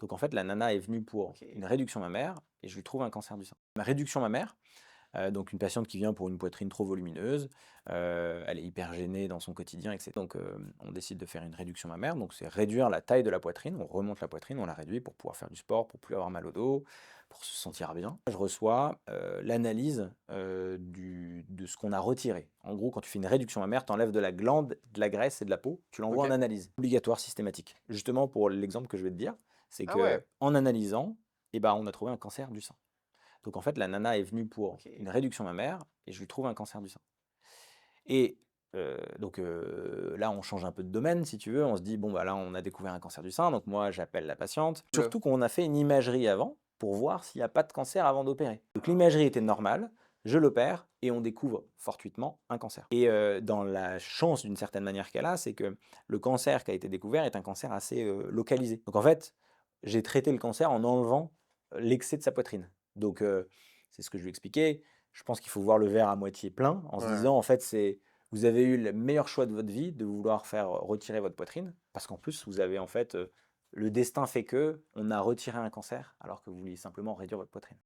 Donc en fait, la nana est venue pour OK. une réduction mammaire et je lui trouve un cancer du sein. Ma réduction mammaire, donc une patiente qui vient pour une poitrine trop volumineuse, elle est hyper gênée dans son quotidien et cetera. Donc on décide de faire une réduction mammaire, donc c'est réduire la taille de la poitrine, on remonte la poitrine, on la réduit pour pouvoir faire du sport, pour plus avoir mal au dos, pour se sentir bien. Je reçois, l'analyse, de ce qu'on a retiré. En gros, quand tu fais une réduction mammaire, tu enlèves de la glande, de la graisse et de la peau, tu l'envoies en OK. analyse, obligatoire, systématique. Justement pour l'exemple que je vais te dire, c'est Ah ouais, qu'en analysant, eh ben, on a trouvé un cancer du sein. Donc en fait, la nana est venue pour OK. une réduction mammaire et je lui trouve un cancer du sein. Et là, on change un peu de domaine, si tu veux. On se dit: «Bon, bah, là, on a découvert un cancer du sein», donc moi, j'appelle la patiente. Oula. Surtout qu'on a fait une imagerie avant pour voir s'il y a pas de cancer avant d'opérer. Donc l'imagerie était normale, je l'opère et on découvre fortuitement un cancer. Et dans la chance, d'une certaine manière, qu'elle a, c'est que le cancer qui a été découvert est un cancer assez, localisé. Donc en fait, j'ai traité le cancer en enlevant, l'excès de sa poitrine. Donc c'est ce que je lui expliquais. Je pense qu'il faut voir le verre à moitié plein en se Ouais. disant, en fait, vous avez eu le meilleur choix de votre vie de vouloir faire retirer votre poitrine, parce qu'en plus, vous avez en fait, le destin fait que on a retiré un cancer alors que vous vouliez simplement réduire votre poitrine.